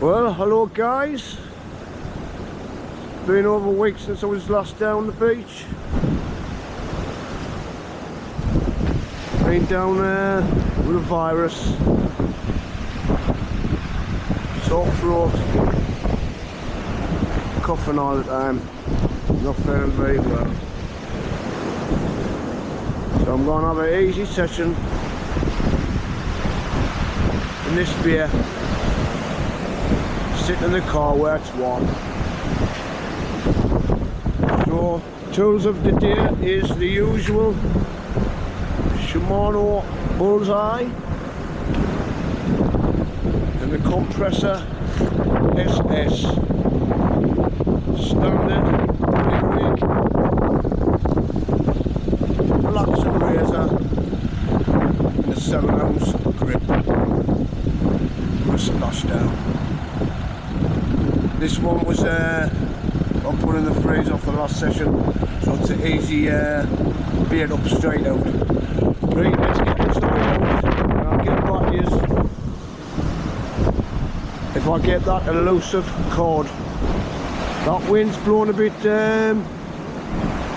Well, hello guys. It's been over a week since I was last down the beach. Been down there with a virus, sore throat, coughing all the time, not feeling very well. So I'm going to have an easy session in this beer, sitting in the car where it's warm. So tools of the day is the usual Shimano Bullseye and the compressor SS standard rig, blocks and razor, and a 7-ounce grip with a splash down. This one was I put in the freezer for the last session, so it's an easy beard up straight out. Right, let's get this story out and I'll get back to you if I get that elusive cord. That wind's blowing a bit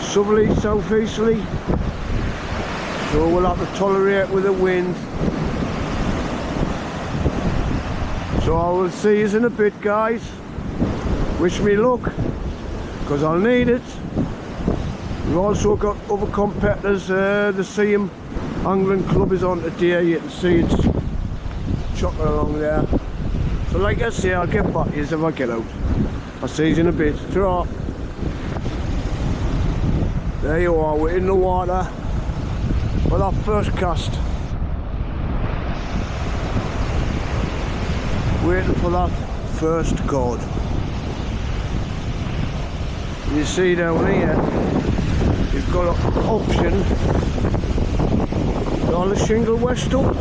southerly, southeasterly, so we'll have to tolerate with the wind. So I will see you in a bit, guys. Wish me luck, because I'll need it. We've also got other competitors. The 𝐬𝐮𝐬𝐜𝐫𝐢𝐛𝐞 Club is on today. You can see it's chucking along there. So like I say, I'll get back to you if I get out. I'll see you in a bit. Ta-ra. There you are, we're in the water for that first cast. Waiting for that first cord. You see down here, you've got an option. All the shingle west up.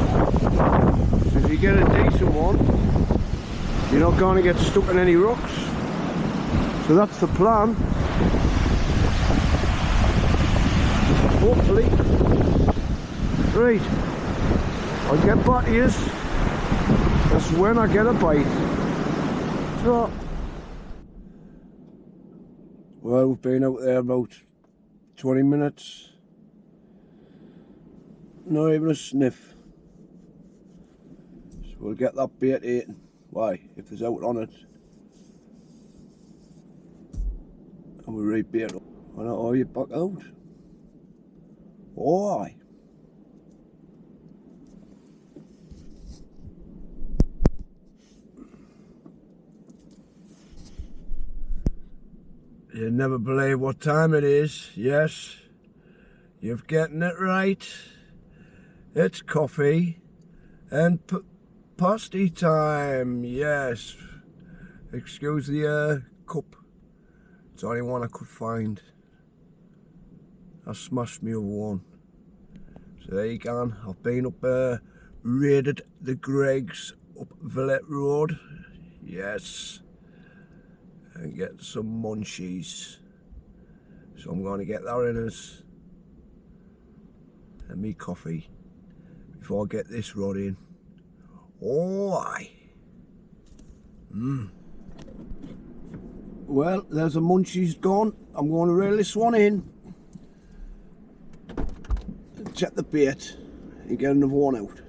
If you get a decent one, you're not going to get stuck in any rocks. So that's the plan. Hopefully. Right. I'll get back to you. That's when I get a bite. So. Well, we've been out there about 20 minutes. Not even a sniff. So we'll get that bait eaten. Why? If there's out on it. And we re-bait up. And are you back out? Oh, aye. You never believe what time it is. Yes, you're getting it right. It's coffee and pasty time. Yes. Excuse the cup. It's the only one I could find. I smashed me other one. So there you go. I've been up raided the Greggs up Villette Road. Yes. And get some munchies. So I'm going to get that in us and me coffee before I get this rod in. Oh aye. Well, there's a munchies gone. I'm going to reel this one in. Check the bait and get another one out.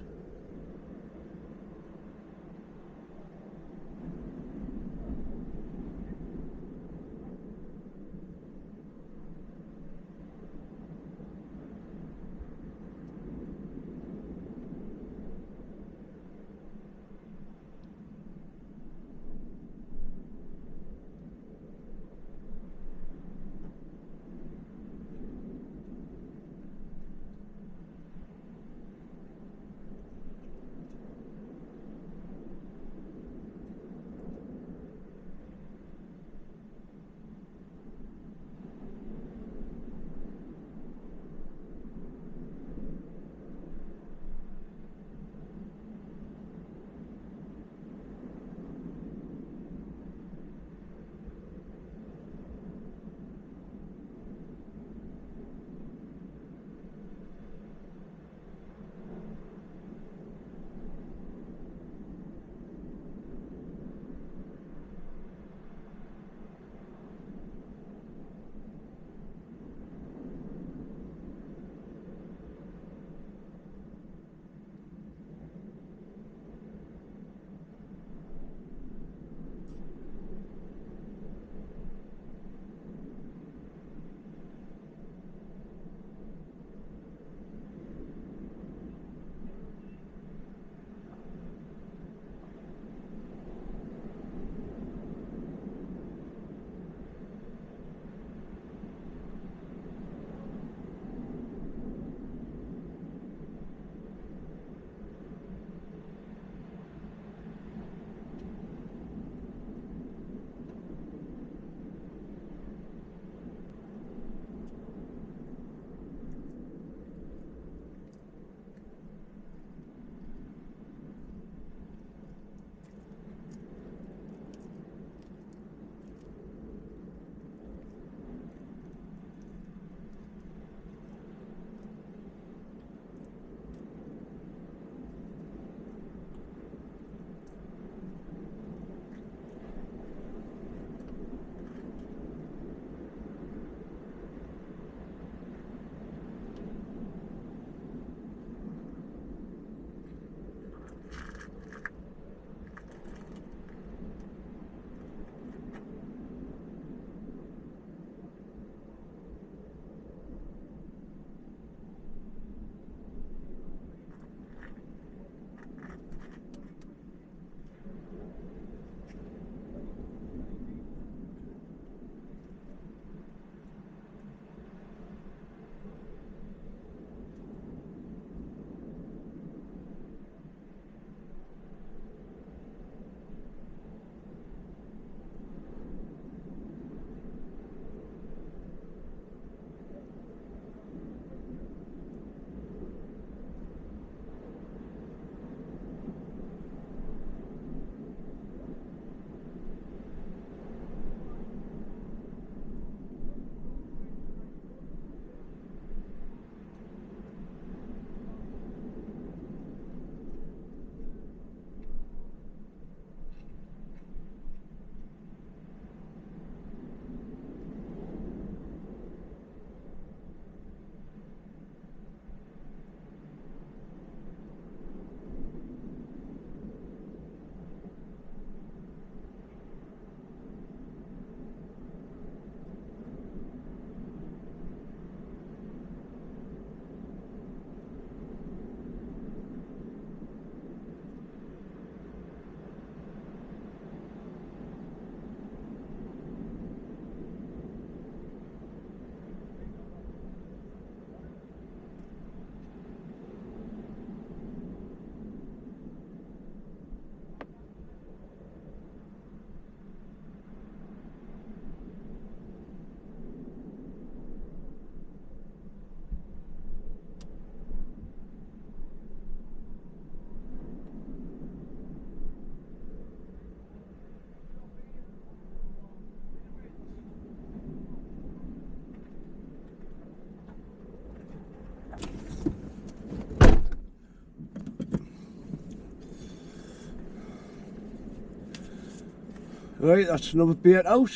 Right, that's another bait out.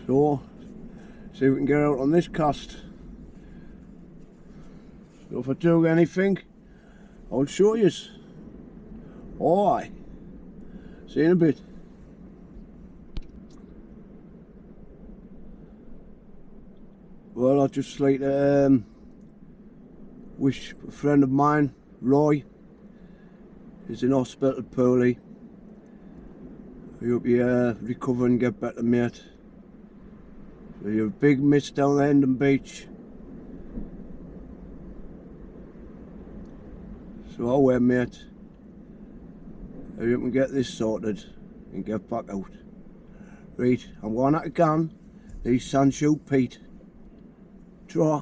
So, see if we can get out on this cast. So if I do anything, I'll show you. Alright, see you in a bit. Well, I'd just like to wish a friend of mine, Roy, is in hospital poorly. I hope you recover and get better, mate. So you're a big miss down the Hendon beach. So away, mate. I hope you can get this sorted and get back out. Right, I'm going out again. 𝐸𝐮𝐸𝐿 Pete. Draw.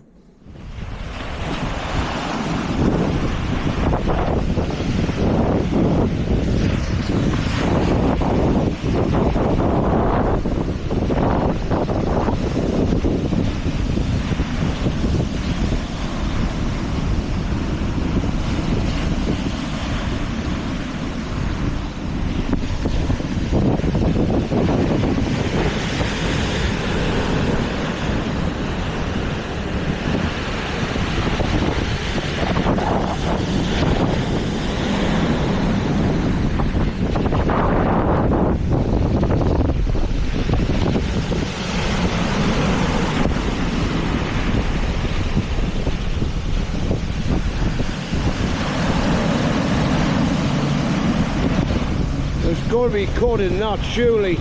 There's got to be caught in that, surely.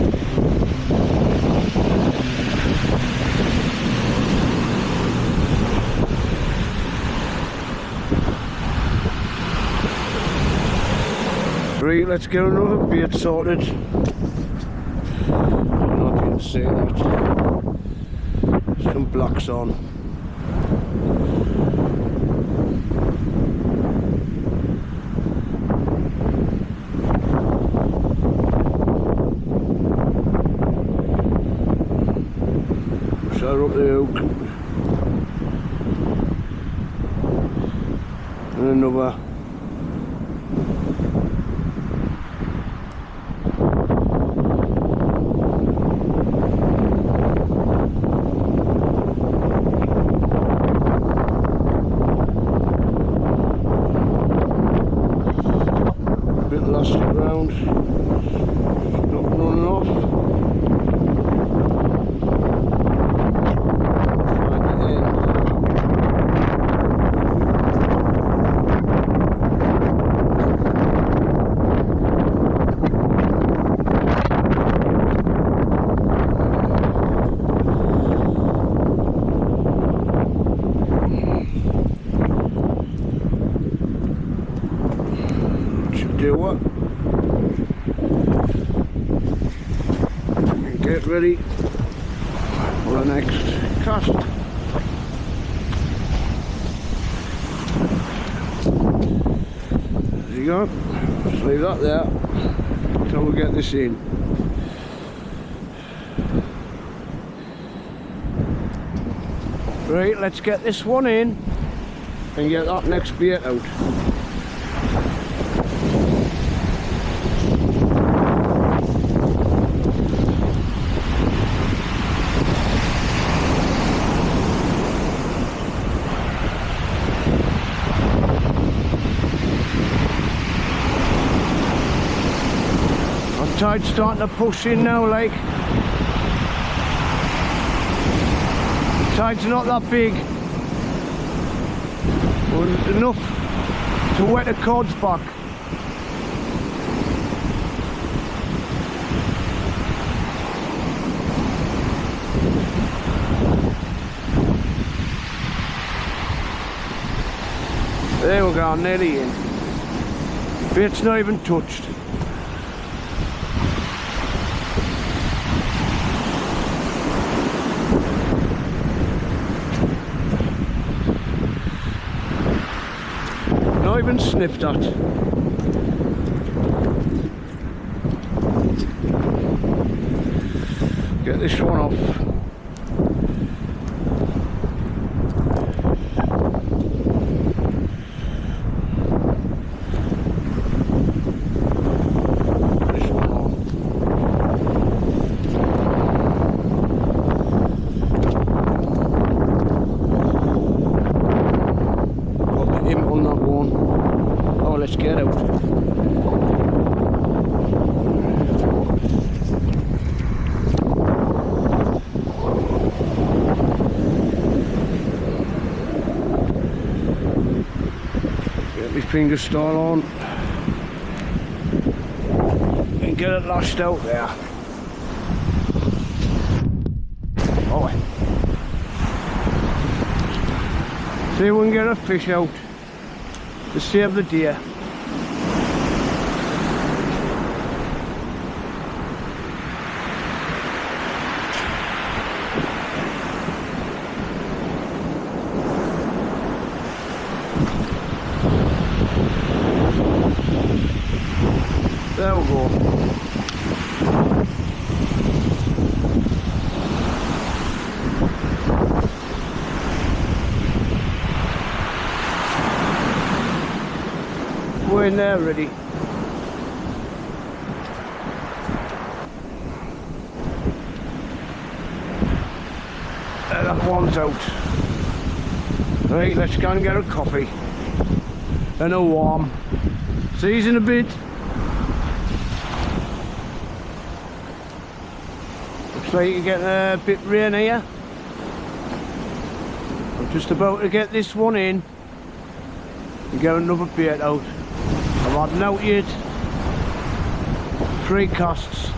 Right, let's get another bait sorted. I'm not going to say that. Some blacks on. Shut up the hook. And another. Bit elastic round. Not running off. Do what? And get ready for the next cast. There you go. Just leave that there until we get this in. Right, let's get this one in and get that next bait out. Tide's starting to push in now, like. Tide's not that big, but enough to wet the cords back. There we go, nearly in. Bait's not even touched. Not even sniffed at. Get this one off. This one on. Get my finger style on and get it lashed out there. Oh, see if we can get a fish out to save the day. There we go. We're in there ready. That one's out. Right, let's go and get a coffee and a warm. See you in a bit. Looks like you're getting a bit rain here. I'm just about to get this one in and get another bait out. I've had out yet 3 casts.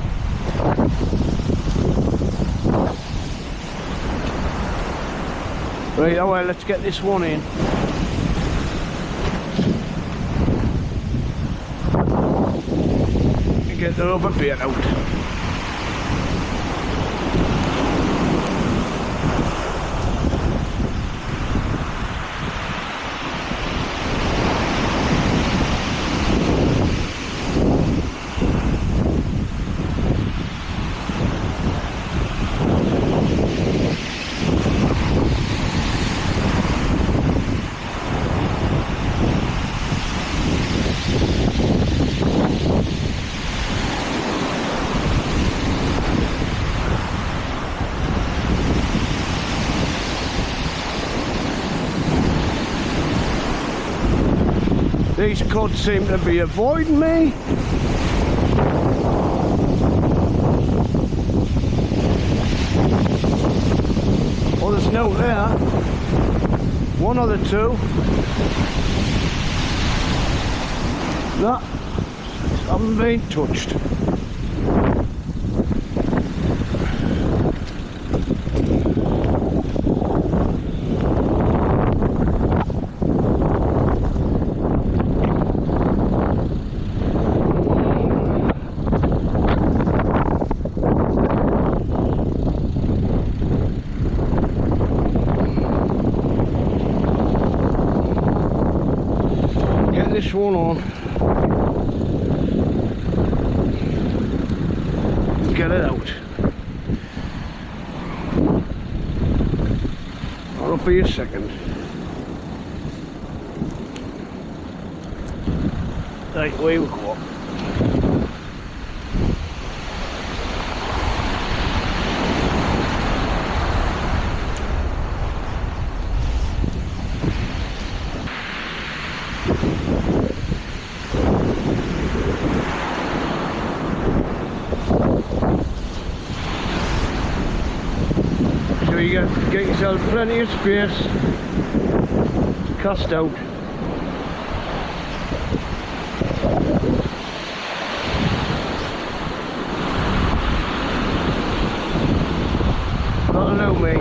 Right, oh well, let's get this one in. And get the other bait out. These cod seem to be avoiding me. Oh, there's no there. One of the two. No, haven't been touched. This one on, get it out. I'll be a second. Right, away we go. You get yourself plenty of space to cast out. That'll know me.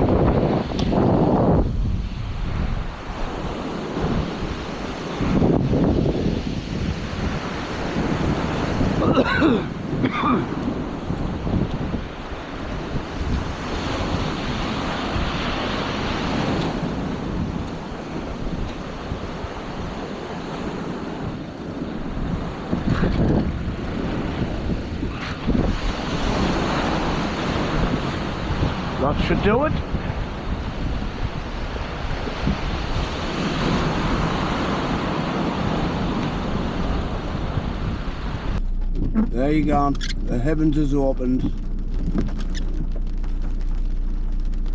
That should do it. There you go. The heavens has opened.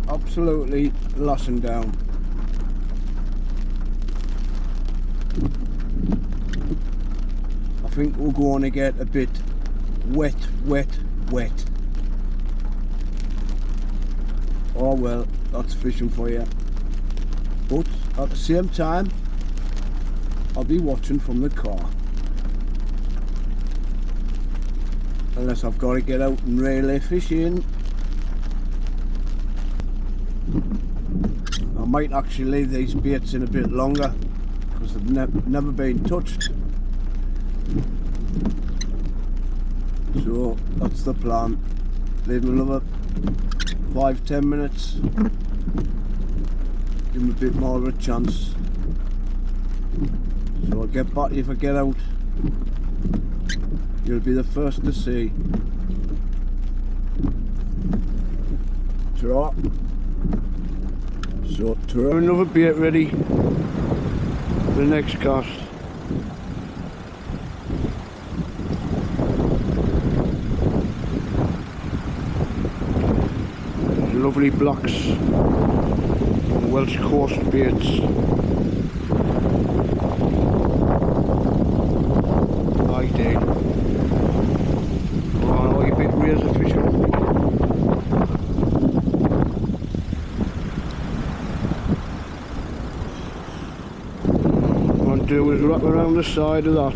Absolutely lashing down. I think we're going to get a bit wet wet. Oh well, that's fishing for you. But at the same time, I'll be watching from the car. Unless I've got to get out and really fish in. I might actually leave these baits in a bit longer because they've never been touched. So that's the plan. Leave them another 5-10 minutes. Give them a bit more of a chance. So I'll get back if I get out. You'll be the first to see. Ta-ra. So ta-ra. Another bait ready for the next cast. Lovely blocks, Welsh coast baits. Ideal. Oh, you bit razor fishing. What I'll do is wrap around the side of that.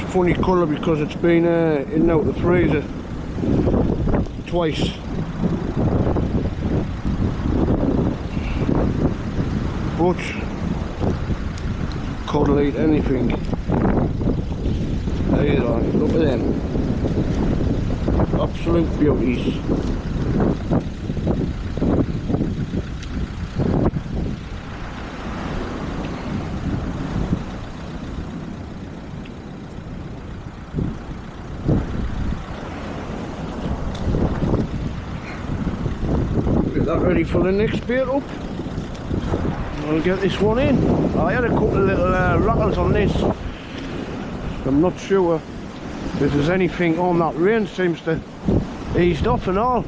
Funny colour because it's been in and out the freezer twice. But couldn't eat anything. There you are, look at them. Absolute beauties. That ready for the next bait up. I'll get this one in. I had a couple of little rattles on this. I'm not sure if there's anything on that rain. Seems to eased off and all,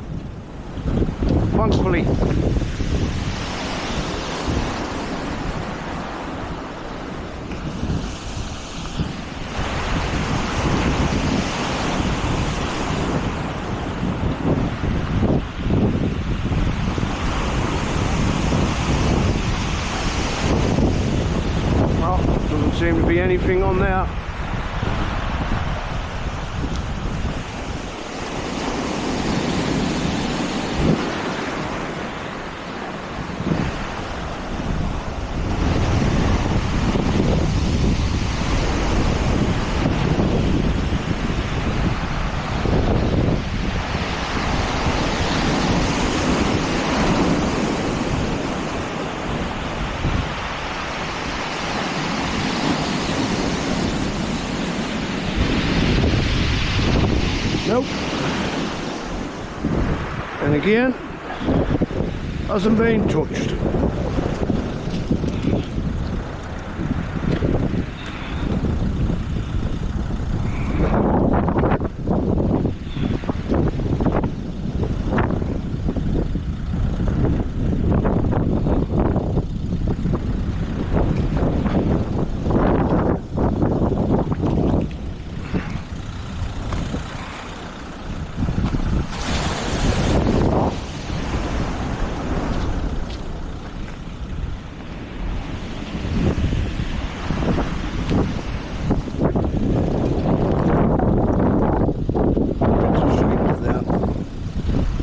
thankfully. Seem to be anything on there. Nope. And again, hasn't been touched.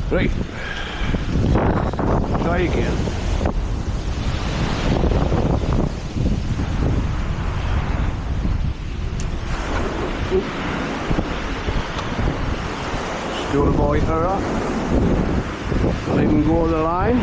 Right, try again. Still the boy her up. Let him go the line.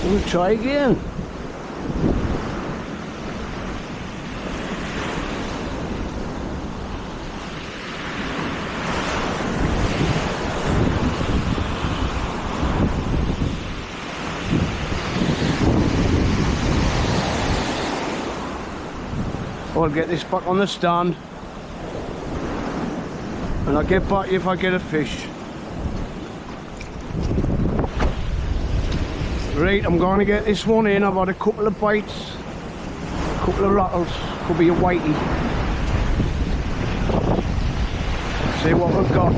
We'll try again. I'll get this back on the stand and I'll get back if I get a fish. Right, I'm going to get this one in. I've had a couple of bites, a couple of rattles, could be a whitey. See what we've got.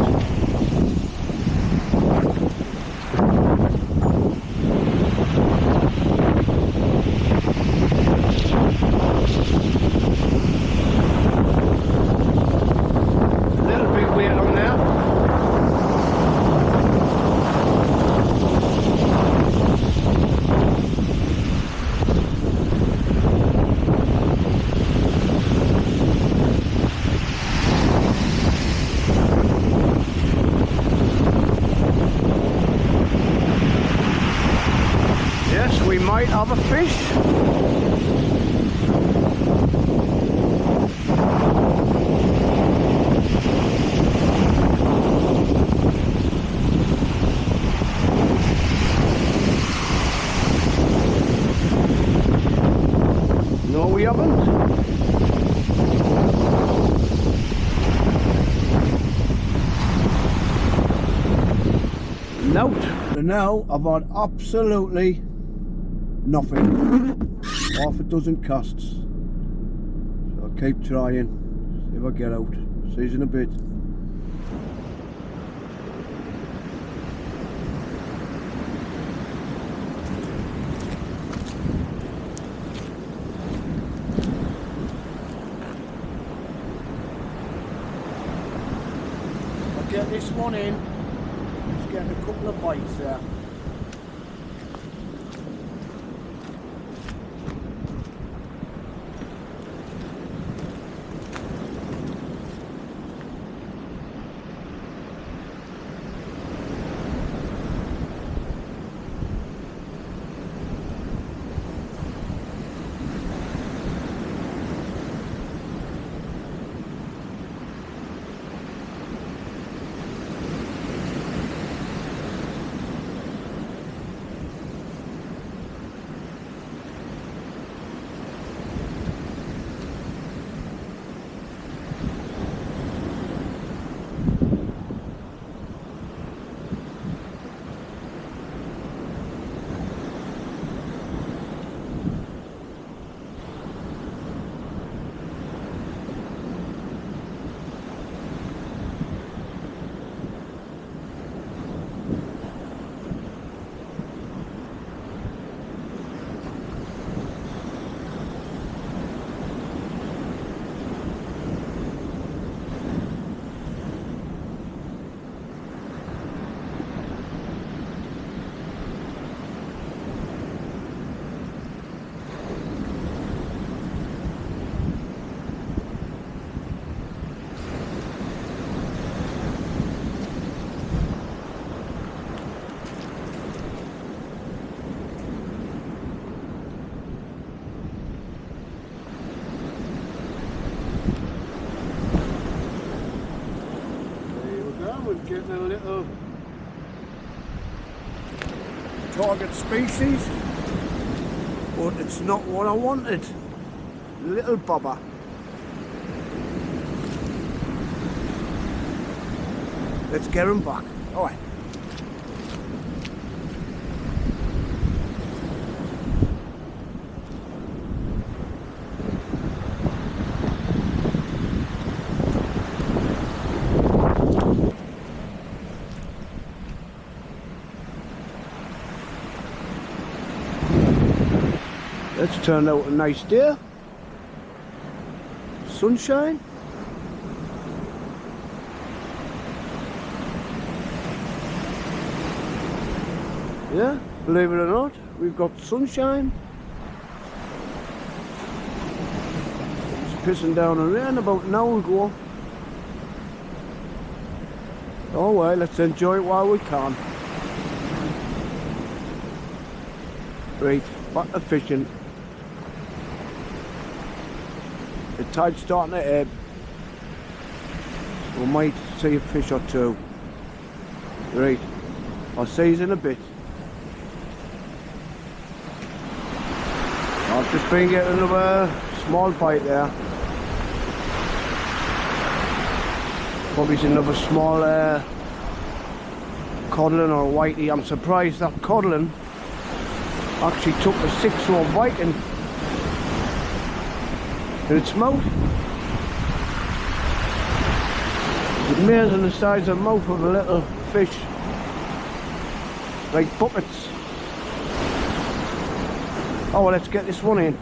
We might have a fish. No, we haven't. Note. And now I've had absolutely nothing. Half a dozen casts. So I'll keep trying. See if I get out. See you in a bit. I'll get this one in. Just getting a couple of bites there. Getting a little target species, but it's not what I wanted. Little bobber. Let's get him back. All right. It's turned out a nice day. Sunshine. Yeah, believe it or not, we've got sunshine. It's pissing down and rain about an hour ago. Oh well, let's enjoy it while we can. Right, back to fishing. The tide's starting to ebb. We might see a fish or two. Right, I'll see you in a bit. I've just been getting another small bite there. Probably another small Codling or Whitey. I'm surprised that Codling actually took a 6-year-old Viking in its mouth. It's amazing the size of the mouth of a little fish, like buckets. Oh well, let's get this one in.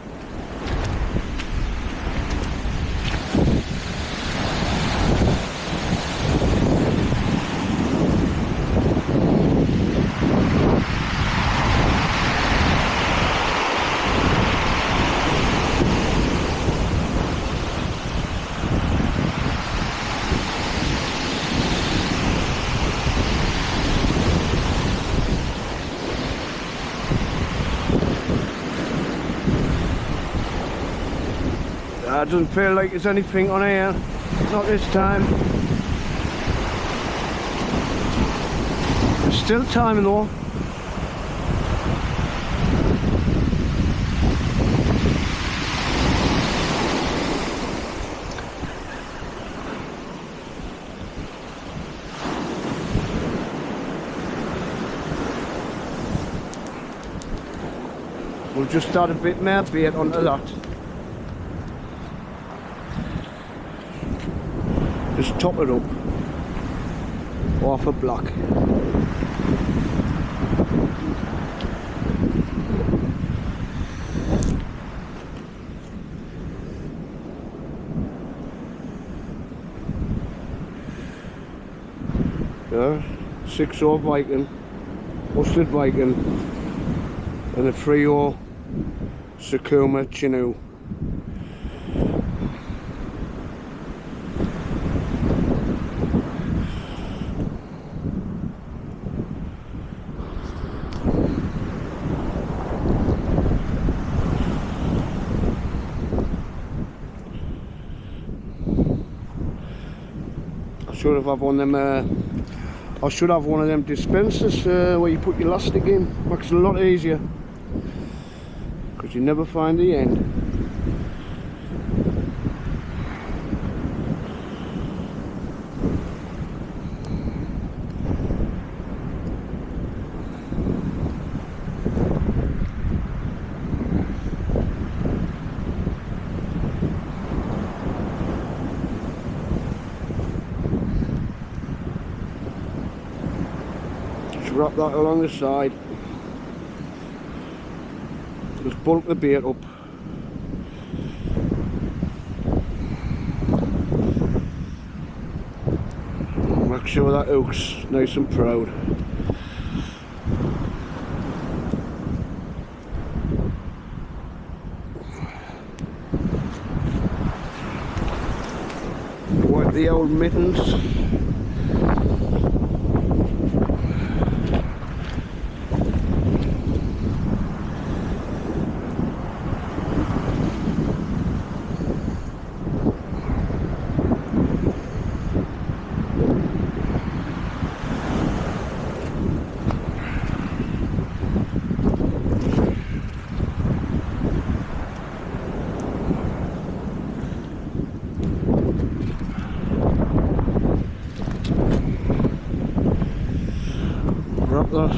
It doesn't feel like there's anything on here, not this time. There's still time though. We'll just add a bit more bait onto that. Just top it up, half a block. Yeah, 6-year-old Viking, mustard Viking, and a 3-year-old 𝐬𝐶𝐭. Should have had one of them. I should have one of them dispensers where you put your elastic in. Makes it a lot easier because you never find the end. Wrap that along the side, just bulk the bait up. Make sure that hook's nice and proud. Wipe the old mittens. Wrap that,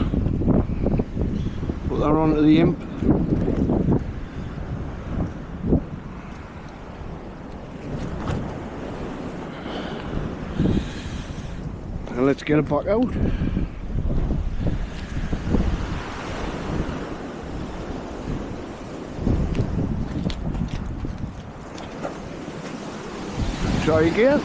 put that onto the imp. And let's get it back out. Try again.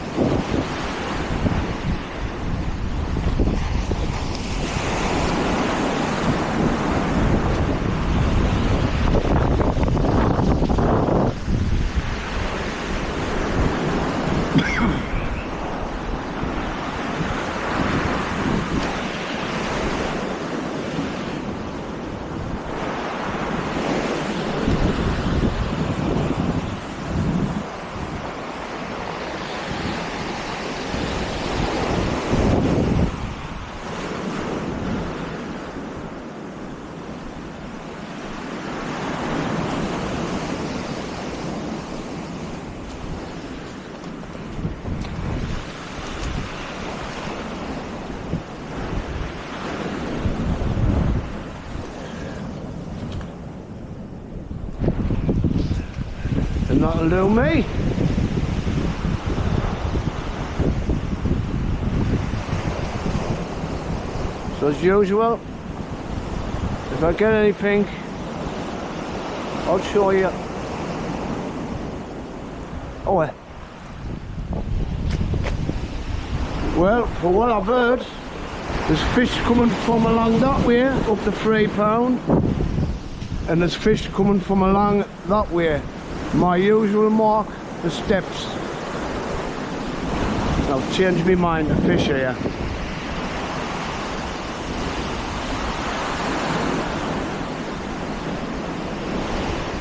That'll do me. So as usual, if I get anything, I'll show you. Oh well, for what I've heard, there's fish coming from along that way up to £3, and there's fish coming from along that way. My usual mark, the steps. I've changed my mind to fish here.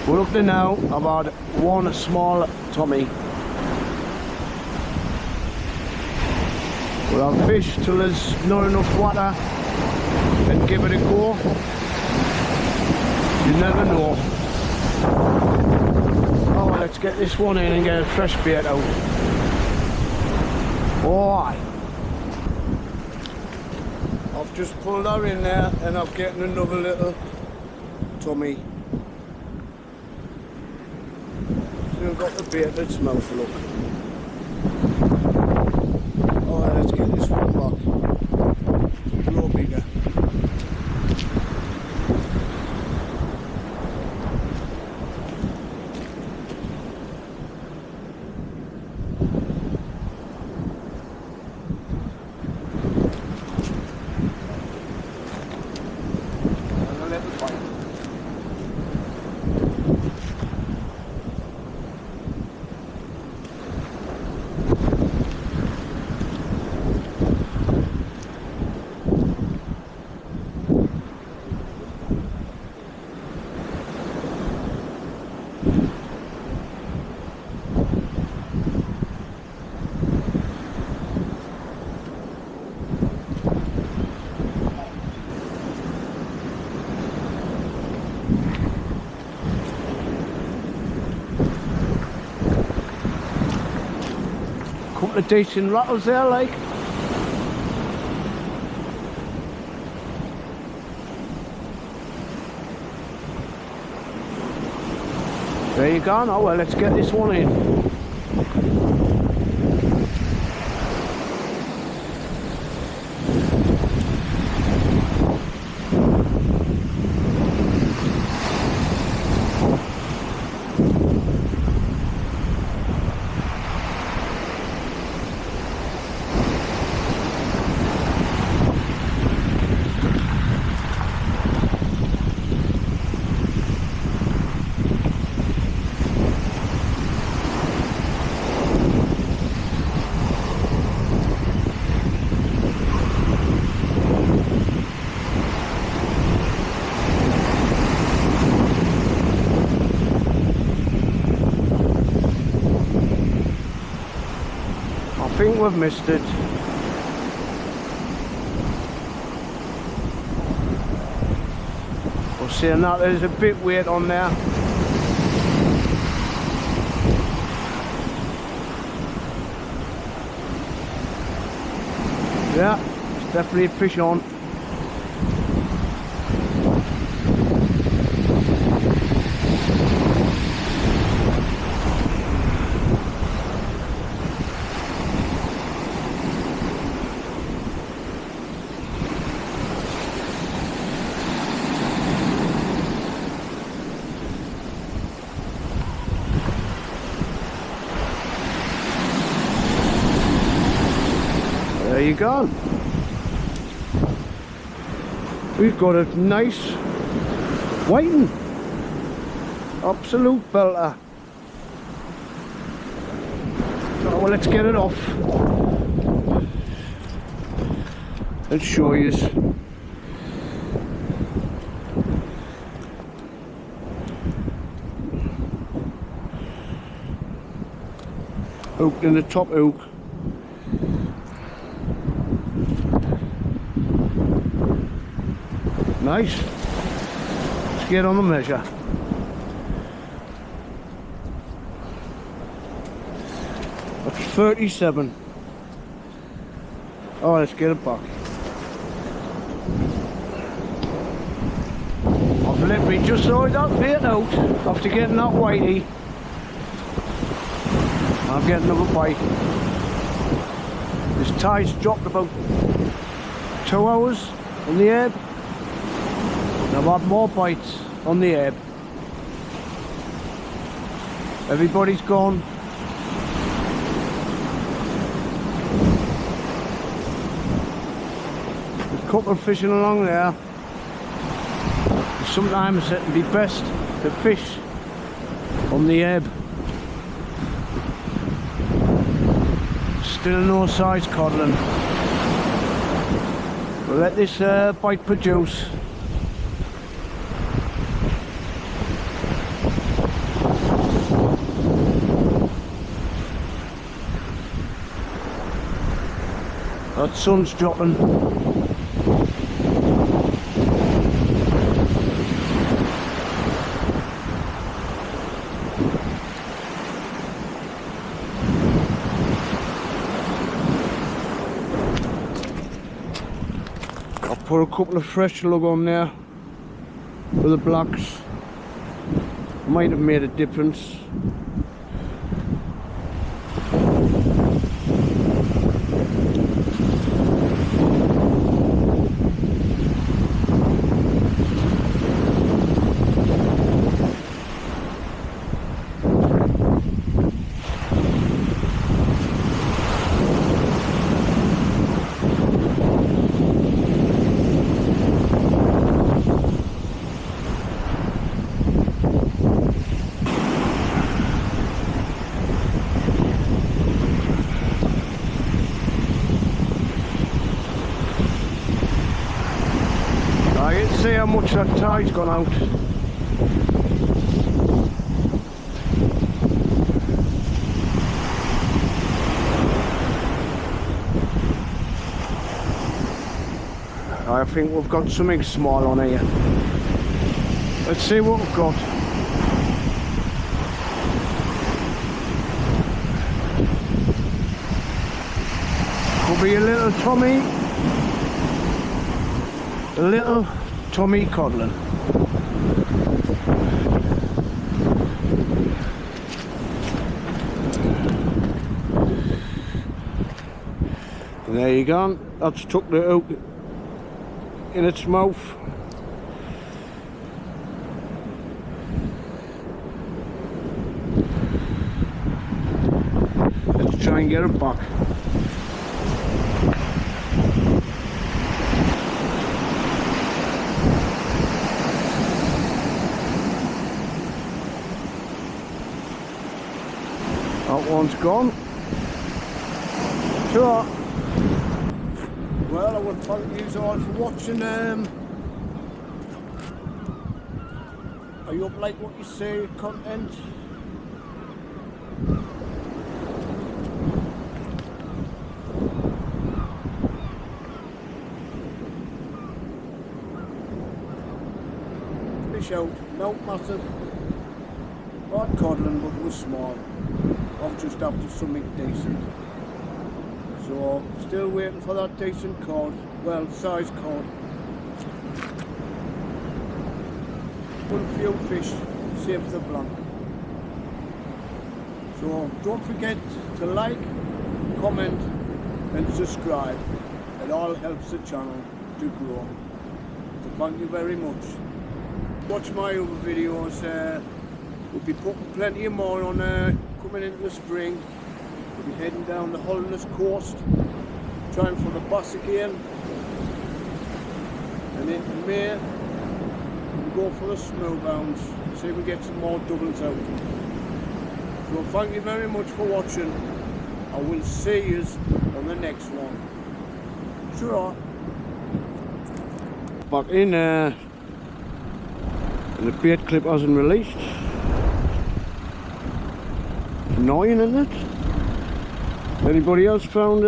We're up to now about one small tommy. We'll have fish till there's not enough water and give it a go. You never know. Oh, well, let's get this one in and get a fresh bait out. Alright. I've just pulled her in there and I'm getting another little tommy. We've got the bait, let's mouth look. Alright, let's get this one back. Grow bigger. And a little bite. Couple of decent rattles there, like. There you go. Now, well, let's get this one in. I think we've missed it. We're seeing that there's a bit weight on there. Yeah, it's definitely a fish on. There you go. We've got a nice whiting. Absolute belter. So, well, let's get it off and show you. Hooked in the top hook. Nice. Let's get on the measure. That's 37. Oh, let's get it back. I've literally just sorted that bait out after getting that whitey. I'm getting another bite. This tide's dropped about 2 hours on the ebb. And I've had more bites on the ebb. Everybody's gone. There's a couple fishing along there. Sometimes it would be best to fish on the ebb. Still no size codling. We'll let this bite produce. That sun's dropping. Put a couple of fresh lug on there for the blocks. Might have made a difference. I can see how much that tide's gone out. I think we've got something small on here. Let's see what we've got. Could be a little Tommy. A little Tommy codling. And there you go. That's took the hook in its mouth. Let's try and get it back. That one's gone. Sure. Well, I would thank you all for watching. I hope like what you say, content. Fish out, not massive. Not codling, but was small. I'm just after something decent. So, still waiting for that decent cod, well, size cod. One few fish, save the blank. So, don't forget to like, comment and subscribe. It all helps the channel to grow. So thank you very much. Watch my other videos. We'll be putting plenty more on coming into the spring. We'll be heading down the Hollanders coast, trying for the bass again, and into May we'll go for the smoothhounds, see if we get some more doubles out. So thank you very much for watching. I will see you on the next one. Sure. Back in the bait clip hasn't released. Annoying, isn't it? Anybody else found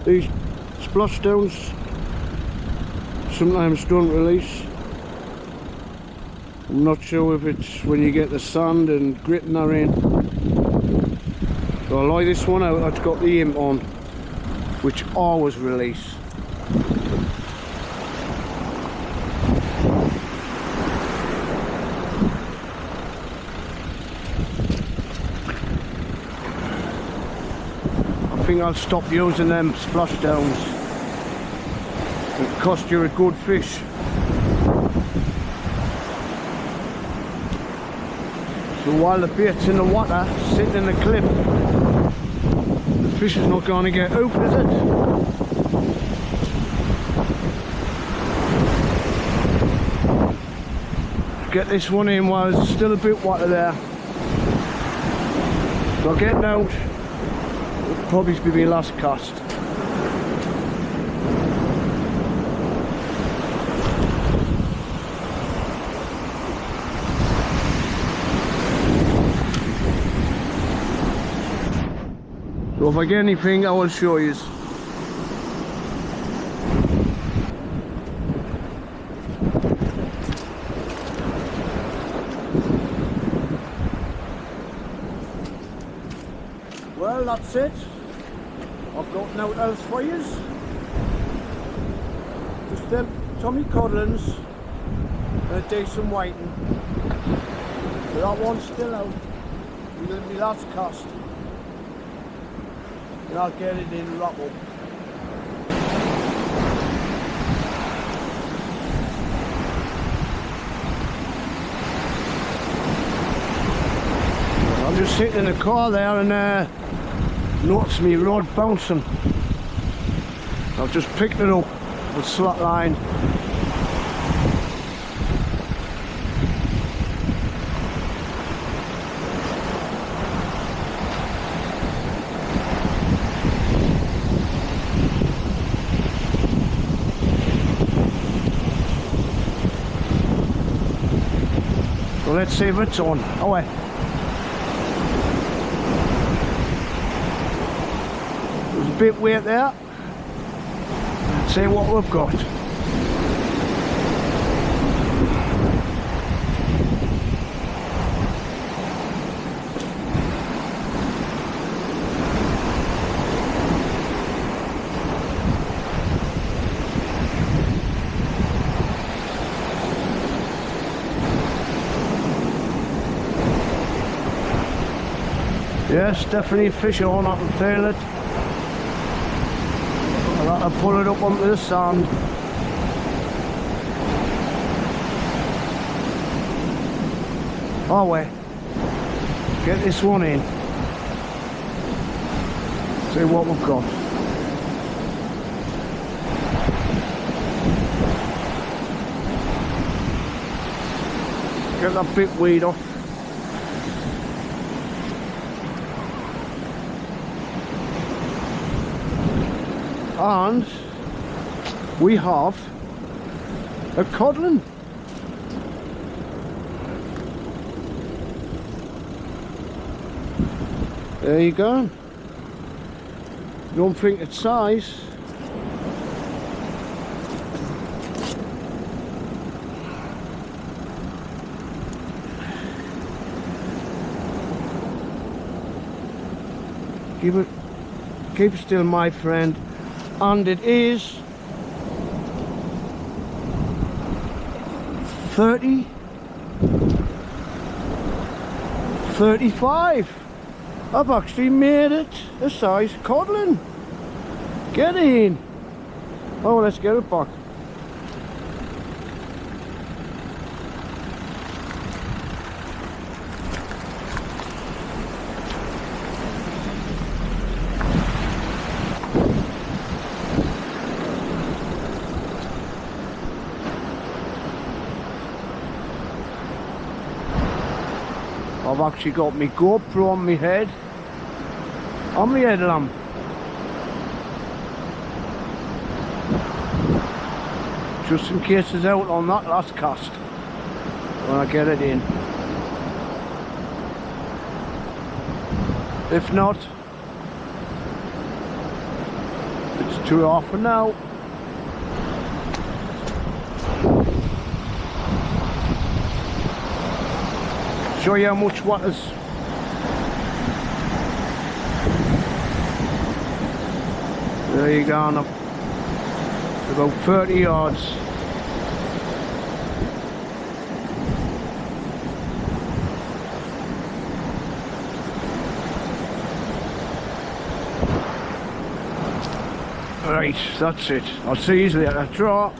these splashdowns sometimes don't release? I'm not sure if it's when you get the sand and grit in that in. So I like this one out, that's got the imp on, which always release. think I'll stop using them splashdowns. It cost you a good fish. So while the bait's in the water, sitting in the clip, the fish is not going to get out, is it? Get this one in while there's still a bit water there. So getting out, it'll probably be my last cast. So if I get anything, I will show you. Well, that's it. I've got nothing else for you. Just them Tommy Codlings and a decent whiting. So that one's still out. My last cast. And I'll get it in wrap up. I'm just sitting in the car there and noticed me rod bouncing. I've just picked it up with slack line. So let's see if it's on. Away. There's a bit weight there. Let's see what we've got. Yes, definitely fish on, I can feel it. I'll have to pull it up onto the sand. Oh wait, get this one in. See what we've got. Get that bit weed off. And we have a codling. There you go. Don't think it's size. Keep still, my friend. And it is 30, 35. I've actually made it a size codling. Get in. Oh, let's get it back. I've actually got my GoPro on my head, on my headlamp. Just in case it's out on that last cast when I get it in. If not, it's 2.5 for now. Show you how much water's. There you go, up about 30 yards. Right, that's it. I'll see you later. Draw.